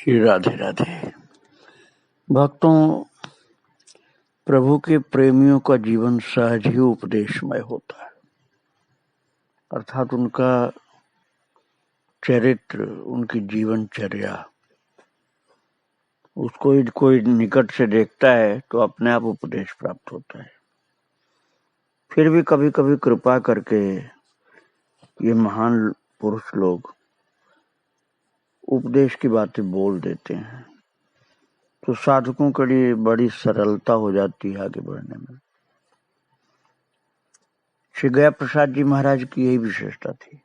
श्री राधे राधे। भक्तों, प्रभु के प्रेमियों का जीवन सहज ही उपदेशमय होता है, अर्थात उनका चरित्र, उनकी जीवनचर्या, उसको कोई निकट से देखता है तो अपने आप उपदेश प्राप्त होता है। फिर भी कभी कभी कृपा करके ये महान पुरुष लोग उपदेश की बातें बोल देते हैं तो साधकों के लिए बड़ी सरलता हो जाती है आगे बढ़ने में। श्री गया प्रसाद जी महाराज की यही विशेषता थी,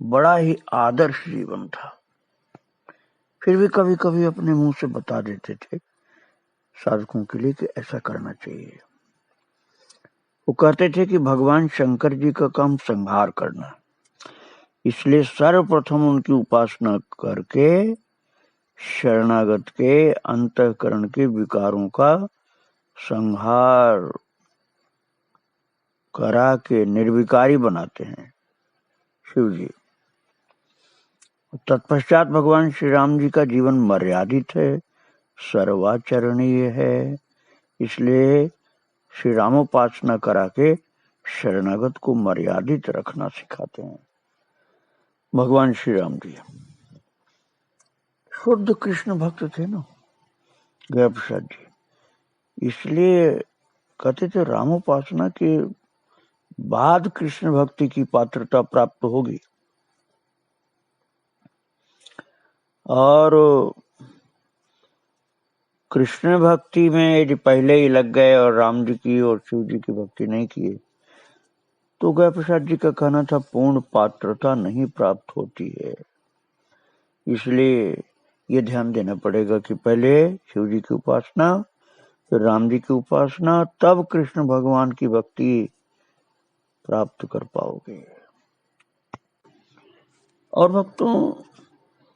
बड़ा ही आदर्श जीवन था। फिर भी कभी कभी अपने मुंह से बता देते थे साधकों के लिए कि ऐसा करना चाहिए। वो कहते थे कि भगवान शंकर जी का काम संहार करना, इसलिए सर्वप्रथम उनकी उपासना करके शरणागत के अंतःकरण के विकारों का संहार करा के निर्विकारी बनाते हैं शिव जी। तत्पश्चात भगवान श्री राम जी का जीवन मर्यादित है, सर्वाचरणीय है, इसलिए श्री रामोपासना करा के शरणागत को मर्यादित रखना सिखाते हैं भगवान श्री राम जी। शुद्ध कृष्ण भक्त थे ना गया प्रसाद जी, इसलिए कहते थे रामोपासना के बाद कृष्ण भक्ति की पात्रता प्राप्त होगी। और कृष्ण भक्ति में यदि पहले ही लग गए और राम जी की और शिव जी की भक्ति नहीं किए तो गया प्रसाद जी का कहना था पूर्ण पात्रता नहीं प्राप्त होती है। इसलिए ये ध्यान देना पड़ेगा कि पहले शिव जी की उपासना, फिर राम जी की उपासना, तब कृष्ण भगवान की भक्ति प्राप्त कर पाओगे। और भक्तों,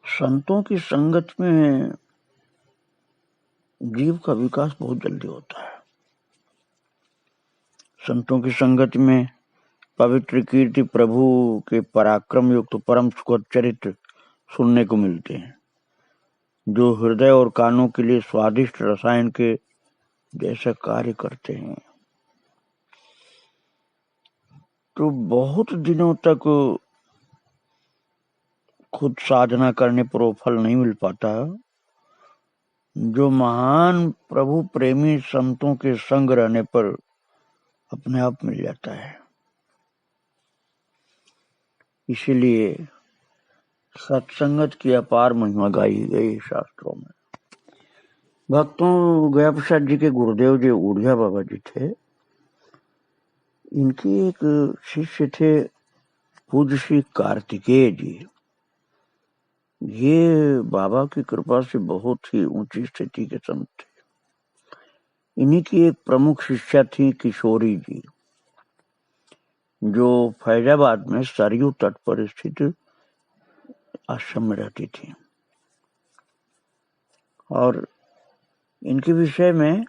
संतों की संगत में जीव का विकास बहुत जल्दी होता है। संतों की संगत में पवित्र कीर्ति, प्रभु के पराक्रम युक्त परम सुखद चरित्र सुनने को मिलते हैं, जो हृदय और कानों के लिए स्वादिष्ट रसायन के जैसा कार्य करते हैं। तो बहुत दिनों तक खुद साधना करने पर वो फल नहीं मिल पाता, जो महान प्रभु प्रेमी संतों के संग रहने पर अपने आप मिल जाता है। इसीलिए सत्संगत की अपार महिमा गाई गई शास्त्रों में। भक्तों, गया प्रसाद जी के गुरुदेव जी उड़िया बाबा जी थे। इनकी एक शिष्य थे पूज्य श्री कार्तिकेय जी। ये बाबा की कृपा से बहुत ही ऊंची स्थिति के संत थे। इन्हीं की एक प्रमुख शिष्या थी किशोरी जी, जो फैजाबाद में सरयू तट पर स्थित आश्रम में रहती थी। और इनके विषय में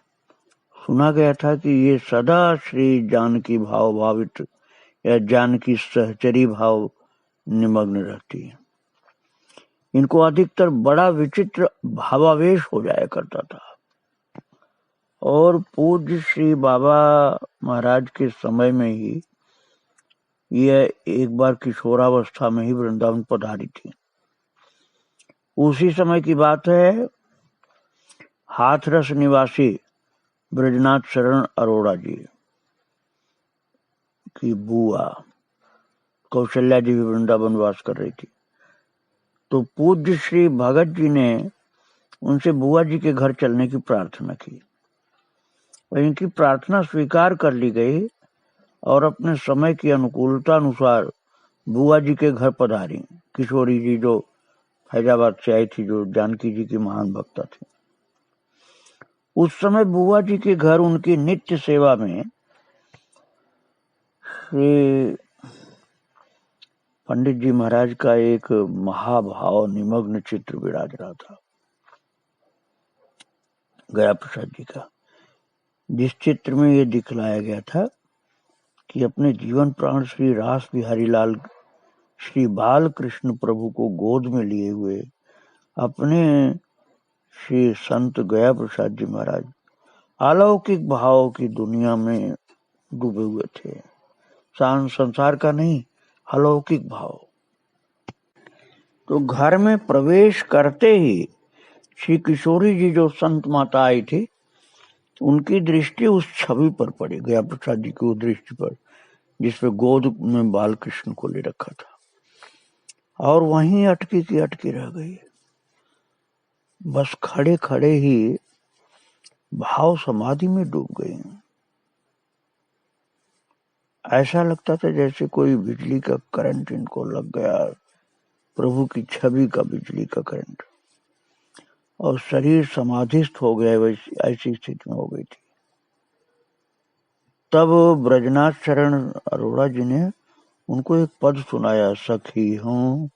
सुना गया था कि ये सदा श्री जानकी भाव भावित या जानकी सहचरी भाव निमग्न रहती है। इनको अधिकतर बड़ा विचित्र भावावेश हो जाया करता था। और पूज्य श्री बाबा महाराज के समय में ही यह एक बार किशोरावस्था में ही वृंदावन पधारी थी। उसी समय की बात है। हाथरस निवासी ब्रजनाथ शरण अरोड़ा जी की बुआ कौशल्या जी भी वृंदावन वास कर रही थी। तो पूज्य श्री भगत जी ने उनसे बुआ जी के घर चलने की प्रार्थना की और इनकी प्रार्थना स्वीकार कर ली गई और अपने समय की अनुकूलता अनुसार बुआ जी के घर पधारी किशोरी जी, जो फैजाबाद से आई थी, जो जानकी जी की महान भक्ता थी। उस समय बुआ जी के घर उनकी नित्य सेवा में श्री पंडित जी महाराज का एक महाभाव निमग्न चित्र विराज रहा था गया प्रसाद जी का, जिस चित्र में ये दिखलाया गया था कि अपने जीवन प्राण श्री रास बिहारी लाल श्री बाल कृष्ण प्रभु को गोद में लिए हुए अपने श्री संत गया प्रसाद जी महाराज अलौकिक भाव की दुनिया में डूबे हुए थे, संसार का नहीं, अलौकिक भाव। तो घर में प्रवेश करते ही श्री किशोरी जी जो संत माता आई थी, उनकी दृष्टि उस छवि पर पड़ी, गया प्रसाद जी की वो दृष्टि पर, जिसपे गोद में बाल कृष्ण को ले रखा था, और वहीं अटकी की अटकी रह गई। बस खड़े खड़े ही भाव समाधि में डूब गई। ऐसा लगता था जैसे कोई बिजली का करंट इनको लग गया, प्रभु की छवि का बिजली का करंट, और शरीर समाधिस्थ हो गया, वैसी ऐसी स्थिति में हो गई थी। तब ब्रजनाथ शरण अरोड़ा जी ने उनको एक पद सुनाया, सखी हूँ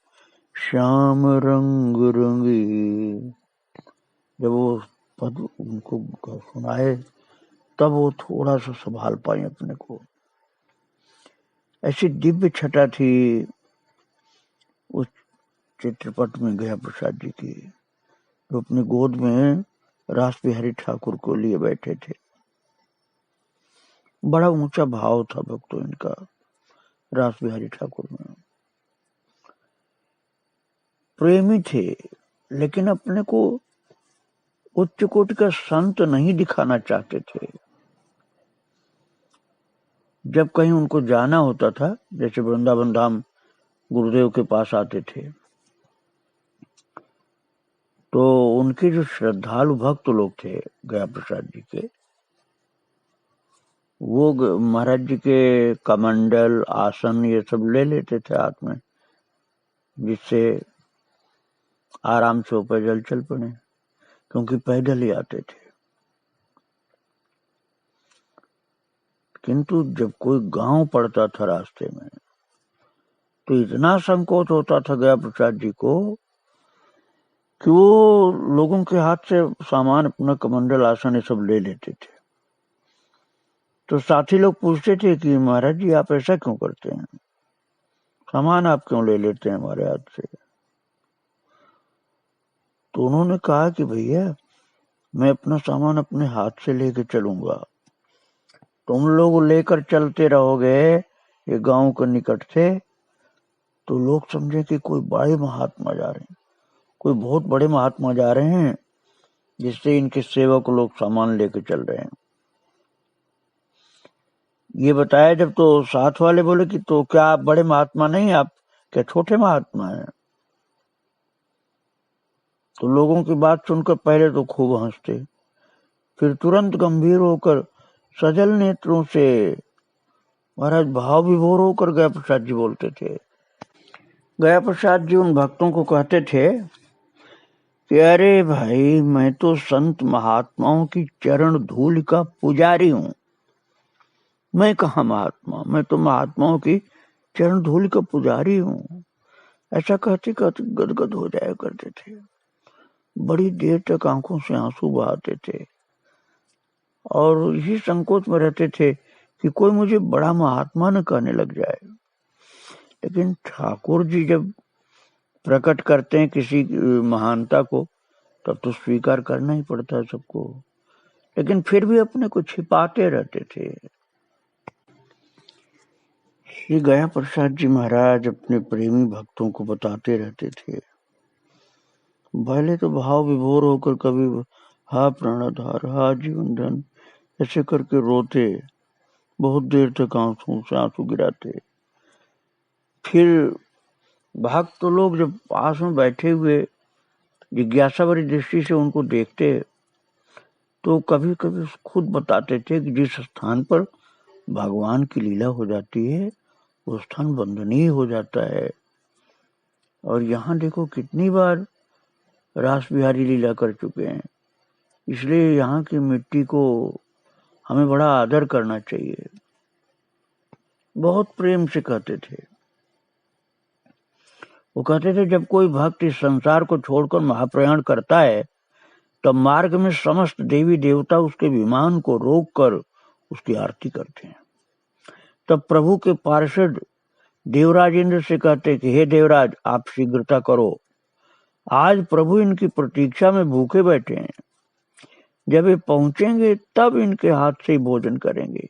श्याम रंग रंगी। जब वो पद उनको सुनाए तब वो थोड़ा सा संभाल पाए अपने को। ऐसी दिव्य छटा थी उस चित्रपट में गया प्रसाद जी की, जो अपनी गोद में रास बिहारी ठाकुर को लिए बैठे थे। बड़ा ऊंचा भाव था भक्तों इनका रास बिहारी ठाकुर में। प्रेमी थे, लेकिन अपने को उच्च कोटि का संत नहीं दिखाना चाहते थे। जब कहीं उनको जाना होता था, जैसे वृंदावन धाम गुरुदेव के पास आते थे, तो उनके जो श्रद्धालु भक्त लोग थे गया प्रसाद जी के, वो महाराज जी के कमंडल आसन ये सब ले लेते थे हाथ में, जिससे आराम से पैदल चल पड़े, क्योंकि पैदल ही आते थे। किंतु जब कोई गांव पड़ता था रास्ते में, तो इतना संकोच होता था गया प्रसाद जी को कि वो लोगों के हाथ से सामान, अपना कमंडल आसन ये सब ले लेते थे। तो साथी लोग पूछते थे कि महाराज जी आप ऐसा क्यों करते हैं, सामान आप क्यों ले लेते हैं हमारे हाथ से? तो उन्होंने कहा कि भैया मैं अपना सामान अपने हाथ से लेके चलूंगा, तुम लोग लेकर चलते रहोगे ये गांव के निकट से, तो लोग समझे कि कोई बड़े महात्मा जा रहे हैं, कोई बहुत बड़े महात्मा जा रहे हैं, जिससे इनके सेवक लोग सामान लेके चल रहे हैं। ये बताया जब, तो साथ वाले बोले कि तो क्या आप बड़े महात्मा नहीं, आप क्या छोटे महात्मा हैं? तो लोगों की बात सुनकर पहले तो खूब हंसते, फिर तुरंत गंभीर होकर सजल नेत्रों से महाराज भाव विभोर होकर गया प्रसाद जी बोलते थे। गया प्रसाद जी उन भक्तों को कहते थे कि अरे भाई, मैं तो संत महात्माओं की चरण धूल का पुजारी हूं, मैं कहा महात्मा, मैं तो महात्माओं की चरण धूल का पुजारी हूं। ऐसा कहते कहते गदगद हो जाया करते थे, बड़ी देर तक आंखों से आंसू बहाते थे, और इसी संकोच में रहते थे कि कोई मुझे बड़ा महात्मा न कहने लग जाए। लेकिन ठाकुर जी जब प्रकट करते हैं किसी महानता को, तब तो स्वीकार करना ही पड़ता है सबको, लेकिन फिर भी अपने को छिपाते रहते थे। श्री गया प्रसाद जी महाराज अपने प्रेमी भक्तों को बताते रहते थे। पहले तो भाव विभोर होकर कभी हा प्राणाधार, हा जीवन धन ऐसे करके रोते, बहुत देर तक आंसू से आंसू गिराते। फिर भक्त लोग जब पास में बैठे हुए जिज्ञासा भरी दृष्टि से उनको देखते, तो कभी कभी खुद बताते थे कि जिस स्थान पर भगवान की लीला हो जाती है वो स्थान वंदनीय हो जाता है। और यहाँ देखो कितनी बार रास बिहारी लीला कर चुके हैं, इसलिए यहाँ की मिट्टी को हमें बड़ा आदर करना चाहिए। बहुत प्रेम से कहते थे। वो कहते थे जब कोई भक्त इस संसार को छोड़कर महाप्रयाण करता है, तब मार्ग में समस्त देवी देवता उसके विमान को रोककर उसकी आरती करते हैं। तब प्रभु के पार्षद देवराज इंद्र से कहते कि हे देवराज, आप शीघ्रता करो, आज प्रभु इनकी प्रतीक्षा में भूखे बैठे हैं, जब ये पहुंचेंगे तब इनके हाथ से ही भोजन करेंगे,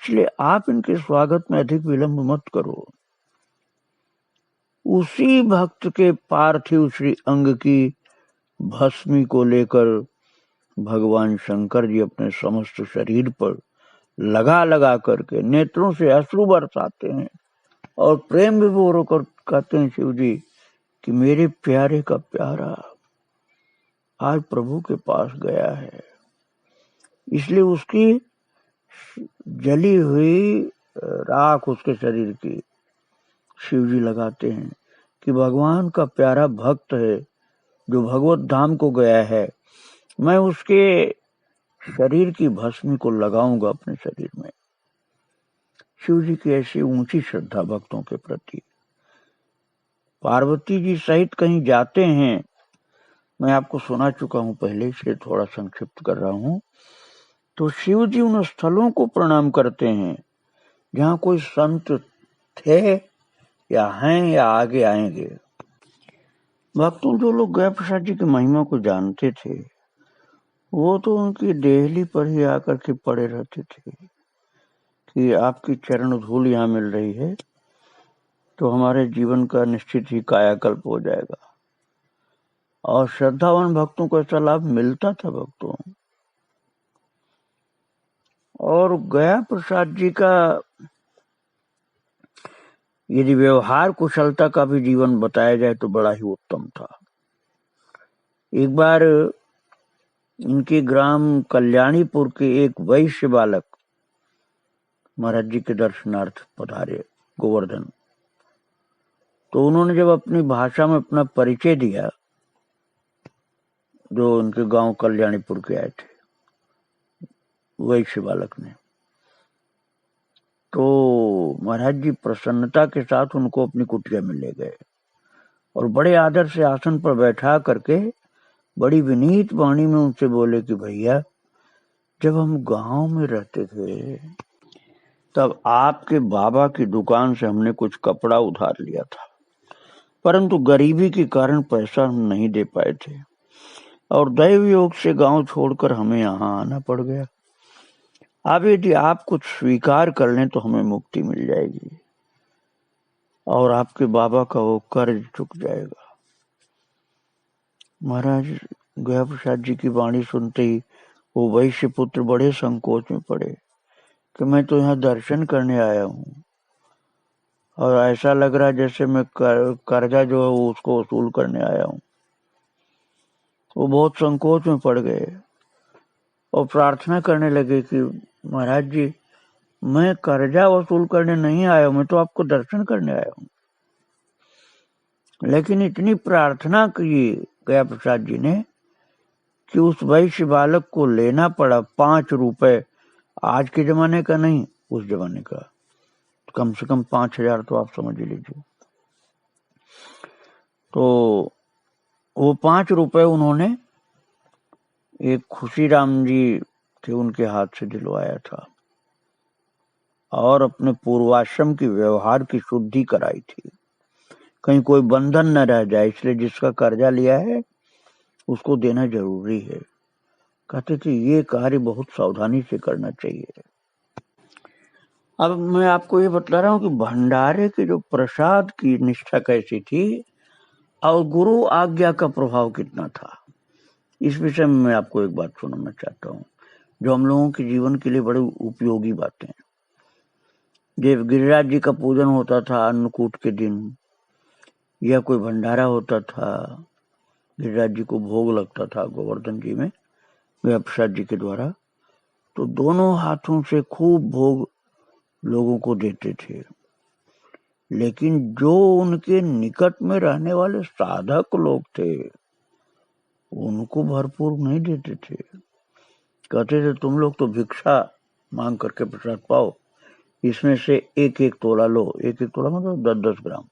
इसलिए आप इनके स्वागत में अधिक विलंब मत करो। उसी भक्त के पार्थिव श्री अंग की भस्मी को लेकर भगवान शंकर जी अपने समस्त शरीर पर लगा लगा करके नेत्रों से अश्रु बरसाते हैं और प्रेम विभोर होकर कहते हैं शिव जी कि मेरे प्यारे का प्यारा आज प्रभु के पास गया है। इसलिए उसकी जली हुई राख उसके शरीर की शिव जी लगाते हैं कि भगवान का प्यारा भक्त है जो भगवत धाम को गया है, मैं उसके शरीर की भस्मी को लगाऊंगा अपने शरीर में। शिव जी की ऐसी ऊंची श्रद्धा भक्तों के प्रति। पार्वती जी सहित कहीं जाते हैं, मैं आपको सुना चुका हूं पहले, इसलिए थोड़ा संक्षिप्त कर रहा हूं। तो शिव जी उन स्थलों को प्रणाम करते हैं जहां कोई संत थे या हैं या आगे आएंगे। भक्तों, जो लोग गया प्रसाद जी की महिमा को जानते थे वो तो उनकी देहली पर ही आकर के पड़े रहते थे कि आपकी चरण धूल यहाँ मिल रही है तो हमारे जीवन का निश्चित ही कायाकल्प हो जाएगा। और श्रद्धावान भक्तों को ऐसा लाभ मिलता था भक्तों। और गया प्रसाद जी का यदि व्यवहार कुशलता का भी जीवन बताया जाए तो बड़ा ही उत्तम था। एक बार इनके ग्राम कल्याणीपुर के एक वैश्य बालक महाराज जी के दर्शनार्थ पधारे, गोवर्धन। तो उन्होंने जब अपनी भाषा में अपना परिचय दिया, जो उनके गांव कल्याणीपुर के आए थे वैश्य बालक ने, तो महाराज जी प्रसन्नता के साथ उनको अपनी कुटिया में ले गए और बड़े आदर से आसन पर बैठा करके बड़ी विनीत वाणी में उनसे बोले कि भैया, जब हम गांव में रहते थे तब आपके बाबा की दुकान से हमने कुछ कपड़ा उधार लिया था, परंतु गरीबी के कारण पैसा हम नहीं दे पाए थे और दैव योग से गांव छोड़कर हमें यहाँ आना पड़ गया। अब यदि आप कुछ स्वीकार कर लें तो हमें मुक्ति मिल जाएगी और आपके बाबा का वो कर्ज चुक जाएगा। महाराज गया प्रसाद जी की वाणी सुनते ही वो वैश्य पुत्र बड़े संकोच में पड़े कि मैं तो यहाँ दर्शन करने आया हूँ और ऐसा लग रहा है जैसे मैं कर्जा जो है वो उसको वसूल करने आया हूँ। वो बहुत संकोच में पड़ गए और प्रार्थना करने लगे कि महाराज जी, मैं कर्जा वसूल करने नहीं आया हूं, मैं तो आपको दर्शन करने आया हूं। लेकिन इतनी प्रार्थना की गया प्रसाद जी ने कि उस वैश्य बालक को लेना पड़ा 5 रुपए, आज के जमाने का नहीं, उस जमाने का, कम से कम 5,000 तो आप समझ लीजिए। तो वो 5 रुपए उन्होंने एक खुशीराम जी थे उनके हाथ से दिलवाया था और अपने पूर्वाश्रम की व्यवहार की शुद्धि कराई थी, कहीं कोई बंधन न रह जाए, इसलिए जिसका कर्जा लिया है उसको देना जरूरी है। कहते थे ये कार्य बहुत सावधानी से करना चाहिए। अब मैं आपको ये बता रहा हूँ कि भंडारे के जो प्रसाद की निष्ठा कैसी थी और गुरु आज्ञा का प्रभाव कितना था, इस विषय में मैं आपको एक बात सुनाना चाहता हूँ जो हम लोगों के जीवन के लिए बड़ी उपयोगी बातें। जब गिरिराज जी का पूजन होता था अन्नकूट के दिन या कोई भंडारा होता था, गिरिराज जी को भोग लगता था गोवर्धन जी में गया प्रसाद जी के द्वारा, तो दोनों हाथों से खूब भोग लोगों को देते थे। लेकिन जो उनके निकट में रहने वाले साधक लोग थे उनको भरपूर नहीं देते थे। कहते थे तुम लोग तो भिक्षा मांग करके प्रसाद पाओ, इसमें से 1-1 तोला लो, 1-1 तोला मतलब 10-10 ग्राम,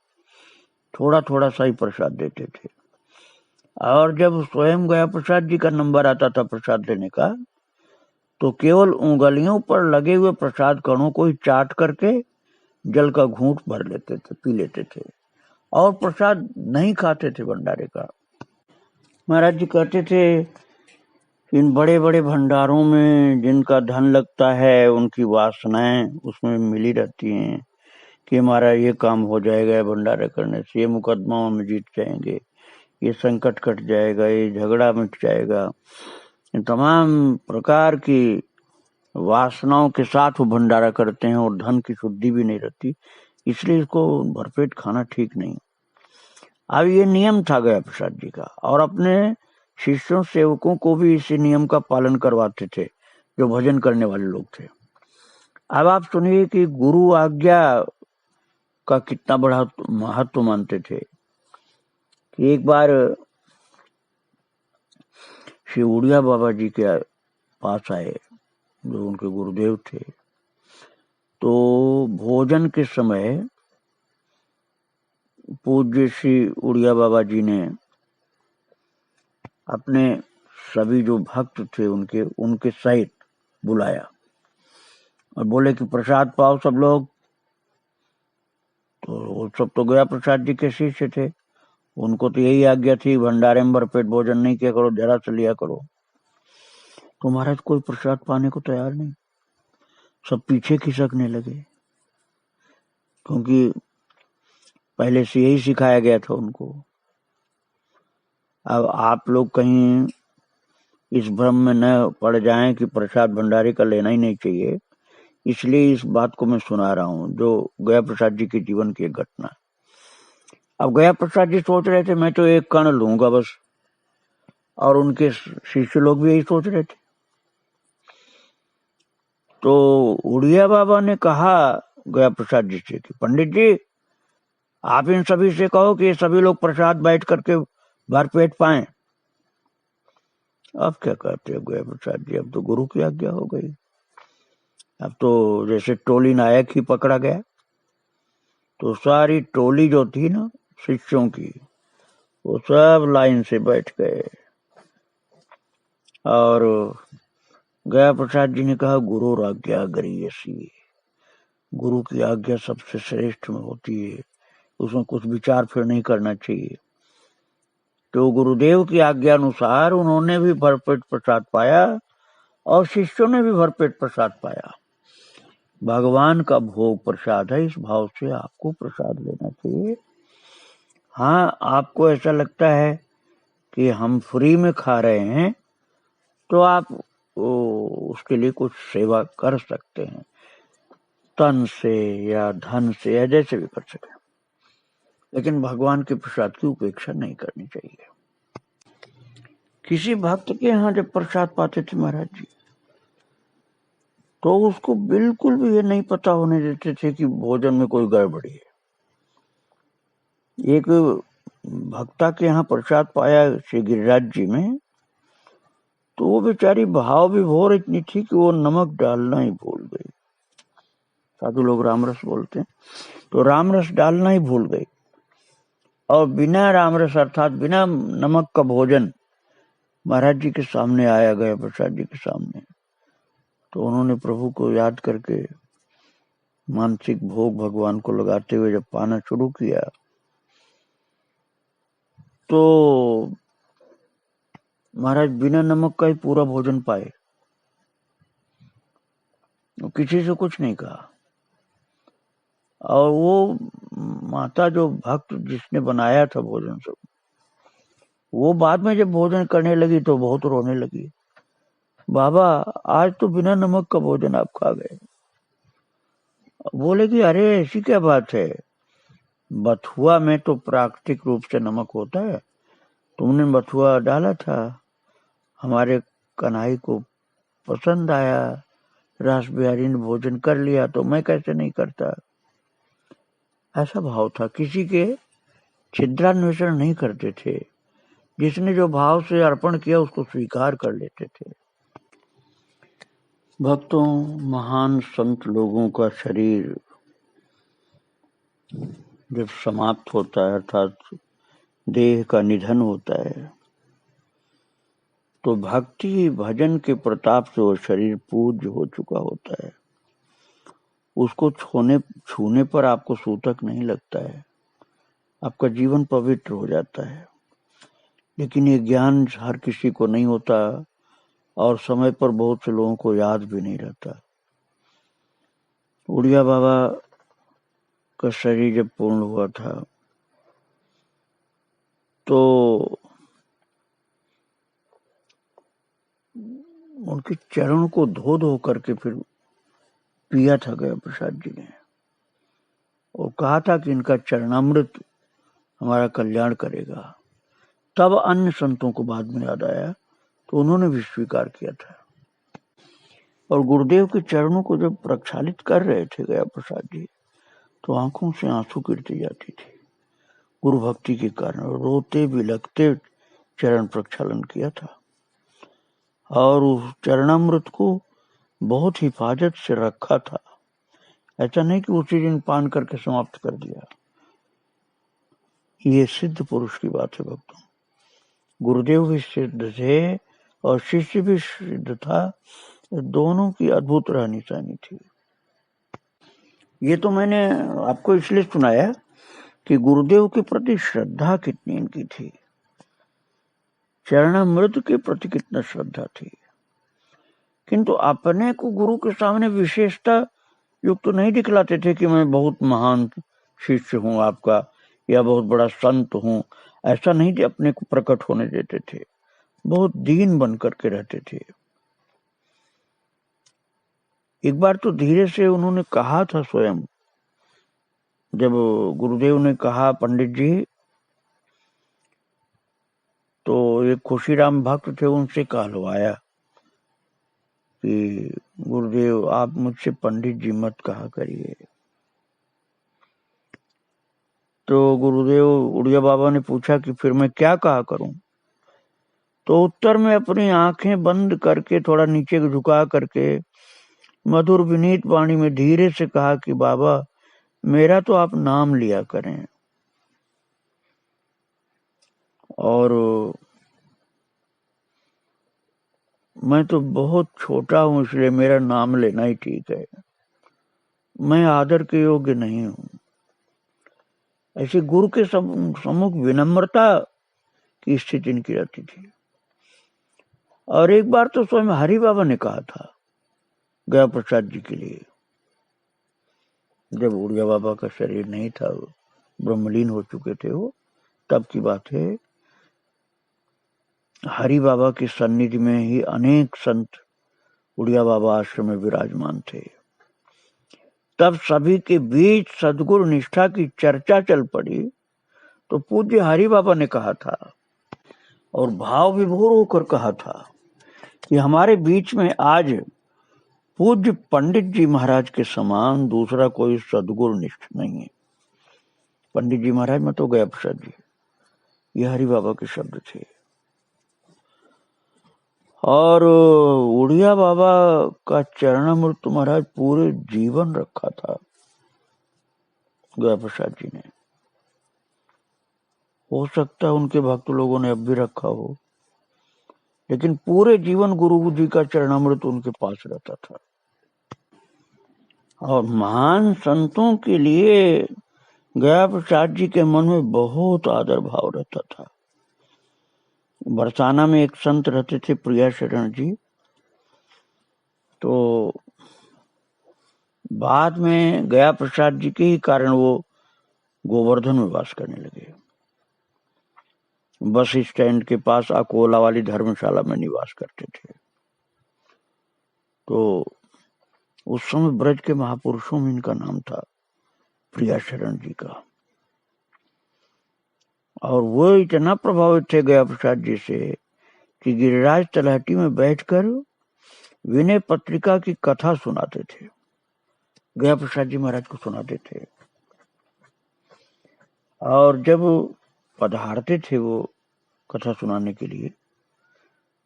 थोड़ा थोड़ा सा ही प्रसाद देते थे। और जब स्वयं गया प्रसाद जी का नंबर आता था प्रसाद लेने का, तो केवल उंगलियों पर लगे हुए प्रसाद कणों को ही चाट करके जल का घूंट भर लेते थे, पी लेते थे और प्रसाद नहीं खाते थे भंडारे का। महाराज जी कहते थे इन बड़े बड़े भंडारों में जिनका धन लगता है उनकी वासनाएं उसमें मिली रहती हैं कि हमारा ये काम हो जाएगा भंडारा करने से, ये मुकदमा में जीत जाएंगे, ये संकट कट जाएगा, ये झगड़ा मिट जाएगा। तमाम प्रकार की वासनाओं के साथ वो भंडारा करते हैं और धन की शुद्धि भी नहीं रहती, इसलिए इसको भरपेट खाना ठीक नहीं। अब ये नियम था गया प्रसाद जी का, और अपने शिष्यों सेवकों को भी इसी नियम का पालन करवाते थे जो भजन करने वाले लोग थे। अब आप सुनिए कि गुरु आज्ञा का कितना बड़ा महत्व मानते थे कि एक बार श्री उड़िया बाबा जी के पास आए जो उनके गुरुदेव थे। तो भोजन के समय पूज्य श्री उड़िया बाबा जी ने अपने सभी जो भक्त थे उनके सहित बुलाया और बोले कि प्रसाद पाओ सब लोग। तो वो सब तो गया प्रसाद जी के शिष्य थे, उनको तो यही आज्ञा थी भंडारे में भरपेट भोजन नहीं किया करो, जरा से लिया करो। तो महाराज कोई प्रसाद पाने को तैयार नहीं, सब पीछे खिसकने लगे, क्योंकि पहले से यही सिखाया गया था उनको। अब आप लोग कहीं इस भ्रम में न पड़ जाएं कि प्रसाद भंडारे का लेना ही नहीं चाहिए, इसलिए इस बात को मैं सुना रहा हूं जो गया प्रसाद जी के जीवन की एक घटना। अब गया प्रसाद जी सोच रहे थे मैं तो एक कण लूंगा बस, और उनके शिष्य लोग भी यही सोच रहे थे। तो उड़िया बाबा ने कहा गया प्रसाद जी से कि पंडित जी आप इन सभी से कहो कि सभी लोग प्रसाद बैठ करके भरपेट पाएं। अब क्या कहते हैं गया प्रसाद जी, अब तो गुरु की आज्ञा हो गई। अब तो जैसे टोली नायक ही पकड़ा गया, तो सारी टोली जो थी ना शिष्यों की वो सब लाइन से बैठ गए। और गया प्रसाद जी ने कहा गुरु आज्ञा गरीयसी, गुरु की आज्ञा सबसे श्रेष्ठ में होती है, उसमें कुछ विचार फिर नहीं करना चाहिए। तो गुरुदेव की आज्ञा अनुसार उन्होंने भी भरपेट प्रसाद पाया और शिष्यों ने भी भरपेट प्रसाद पाया। भगवान का भोग प्रसाद है, इस भाव से आपको प्रसाद लेना चाहिए। हाँ, आपको ऐसा लगता है कि हम फ्री में खा रहे हैं तो आप उसके लिए कुछ सेवा कर सकते हैं, तन से या धन से या जैसे भी कर सके, लेकिन भगवान के प्रसाद की उपेक्षा नहीं करनी चाहिए। किसी भक्त के यहाँ जब प्रसाद पाते थे महाराज जी, तो उसको बिल्कुल भी ये नहीं पता होने देते थे कि भोजन में कोई गड़बड़ी है। एक भक्ता के यहाँ प्रसाद पाया श्री गिरिराज जी में, तो वो बेचारी भाव विभोर इतनी थी कि वो नमक डालना ही भूल गई। साधु लोग रामरस बोलते हैं, तो रामरस डालना ही भूल गई, और बिना रामरस अर्थात बिना नमक का भोजन महाराज जी के सामने आया गया प्रसाद जी के सामने। तो उन्होंने प्रभु को याद करके मानसिक भोग भगवान को लगाते हुए जब पाना शुरू किया, तो महाराज बिना नमक का ही पूरा भोजन पाए, किसी से कुछ नहीं कहा। और वो माता जो भक्त जिसने बनाया था भोजन सब, वो बाद में जब भोजन करने लगी तो बहुत रोने लगी, बाबा आज तो बिना नमक का भोजन आप खा गए। बोले कि अरे ऐसी क्या बात है, बथुआ में तो प्राकृतिक रूप से नमक होता है, तुमने बथुआ डाला था, हमारे कन्हई को पसंद आया, रास बिहारी ने भोजन कर लिया तो मैं कैसे नहीं करता। ऐसा भाव था, किसी के छिद्रान्वेषण नहीं करते थे, जिसने जो भाव से अर्पण किया उसको स्वीकार कर लेते थे। भक्तों, महान संत लोगों का शरीर जब समाप्त होता है अर्थात देह का निधन होता है, तो भक्ति भजन के प्रताप से वो शरीर पूज्य हो चुका होता है। उसको छूने पर आपको सूतक नहीं लगता है, आपका जीवन पवित्र हो जाता है। लेकिन ये ज्ञान हर किसी को नहीं होता और समय पर बहुत से लोगों को याद भी नहीं रहता। उड़िया बाबा का शरीर जब पूर्ण हुआ था तो उनके चरण को धो धो करके फिर पिया था गया प्रसाद जी ने, और कहा था कि इनका चरणामृत हमारा कल्याण करेगा। तब अन्य संतों को बाद में याद आया तो उन्होंने भी स्वीकार किया था। और गुरुदेव के चरणों को जब प्रक्षालित कर रहे थे गया प्रसाद जी, तो आंखों से आंसू गिरती जाती थी गुरु भक्ति के कारण। रोते बिलखते चरण प्रक्षालन किया था और उस चरणामृत को बहुत हिफाजत से रखा था। ऐसा नहीं कि उसी दिन पान करके समाप्त कर दिया। ये सिद्ध पुरुष की बात है भक्तों। गुरुदेव भी सिद्ध थे और शिष्य भी सिद्ध था। दोनों की अद्भुत रहनी सहनी थी। ये तो मैंने आपको इसलिए सुनाया कि गुरुदेव के प्रति श्रद्धा कितनी इनकी थी, चरणामृत के प्रति कितना श्रद्धा थी। किंतु अपने को गुरु के सामने विशेषता युक्त नहीं दिखलाते थे कि मैं बहुत महान शिष्य हूं आपका या बहुत बड़ा संत हूं। ऐसा नहीं अपने को प्रकट होने देते थे, बहुत दीन बन करके रहते थे। एक बार तो धीरे से उन्होंने कहा था स्वयं, जब गुरुदेव ने कहा पंडित जी, तो एक खुशीराम भक्त थे, उनसे कहलवाया कि गुरुदेव आप मुझसे पंडित जी मत कहा करिए। तो गुरुदेव उड़िया बाबा ने पूछा कि फिर मैं क्या कहा करूं। तो उत्तर में अपनी आंखें बंद करके थोड़ा नीचे झुका करके मधुर विनीत वाणी में धीरे से कहा कि बाबा मेरा तो आप नाम लिया करें, और मैं तो बहुत छोटा हूं इसलिए मेरा नाम लेना ही ठीक है, मैं आदर के योग्य नहीं हूं। ऐसे गुरु के सम्मुख विनम्रता की स्थिति इनकी रहती थी। और एक बार तो स्वयं हरि बाबा ने कहा था गया प्रसाद जी के लिए, जब उड़िया बाबा का शरीर नहीं था, ब्रह्मलीन हो चुके थे वो, तब की बात है। हरि बाबा की सन्निधि में ही अनेक संत उड़िया बाबा आश्रम में विराजमान थे। तब सभी के बीच सद्गुरु निष्ठा की चर्चा चल पड़ी तो पूज्य हरि बाबा ने कहा था, और भाव विभोर होकर कहा था कि हमारे बीच में आज पूज्य पंडित जी महाराज के समान दूसरा कोई सद्गुरु निष्ठ नहीं है। पंडित जी महाराज में तो गया प्रसाद जी, ये हरि बाबा के शब्द थे। और उड़िया बाबा का चरणामृत महाराज पूरे जीवन रखा था गया प्रसाद जी ने। हो सकता है उनके भक्त लोगों ने अब भी रखा हो, लेकिन पूरे जीवन गुरु जी का चरणामृत उनके पास रहता था। और महान संतों के लिए गया प्रसाद जी के मन में बहुत आदर भाव रहता था। बरसाना में एक संत रहते थे प्रिया शरण जी, तो बाद में गया प्रसाद जी के ही कारण वो गोवर्धन में वास करने लगे। बस स्टैंड के पास अकोला वाली धर्मशाला में निवास करते थे। तो उस समय ब्रज के महापुरुषों में इनका नाम था प्रिया शरण जी का। और वो इतना प्रभावित थे गया प्रसाद जी से कि गिरिराज तलहटी में बैठकर विनय पत्रिका की कथा सुनाते थे, गया प्रसाद जी महाराज को सुनाते थे। और जब पधारते थे वो कथा सुनाने के लिए,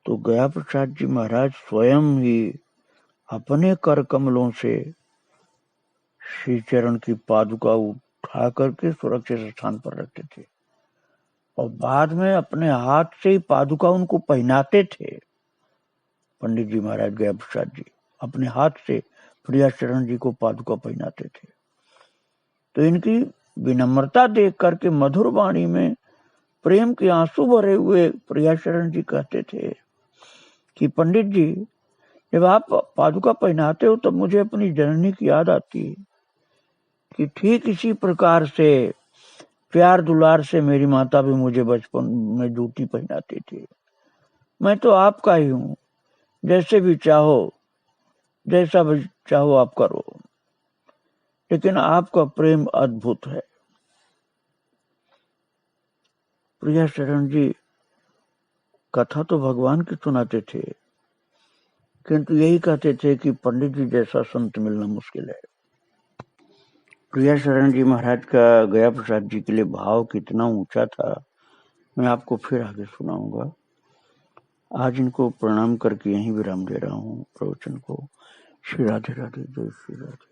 तो गया प्रसाद जी महाराज स्वयं ही अपने कर कमलों से श्री चरण की पादुका उठा करके सुरक्षित स्थान पर रखते थे, और बाद में अपने हाथ से ही पादुका उनको पहनाते थे। पंडित जी महाराज गया प्रसाद जी अपने हाथ से प्रिया शरण जी को पादुका पहनाते थे। तो इनकी विनम्रता देख करके मधुर वाणी में प्रेम के आंसू भरे हुए प्रियाशरण जी कहते थे कि पंडित जी, जब आप पादुका पहनाते हो तब मुझे अपनी जननी की याद आती है कि ठीक इसी प्रकार से प्यार दुलार से मेरी माता भी मुझे बचपन में जूती पहनाती थी। मैं तो आपका ही हूँ, जैसे भी चाहो, जैसा भी चाहो आप करो, लेकिन आपका प्रेम अद्भुत है। प्रियाशरण जी कथा तो भगवान की सुनाते थे, किंतु यही कहते थे कि पंडित जी जैसा संत मिलना मुश्किल है। प्रियाशरण जी महाराज का गया प्रसाद जी के लिए भाव कितना ऊंचा था, मैं आपको फिर आगे सुनाऊंगा। आज इनको प्रणाम करके यहीं विराम दे रहा हूँ प्रवचन को। श्री राधे राधे, जय श्री राधे।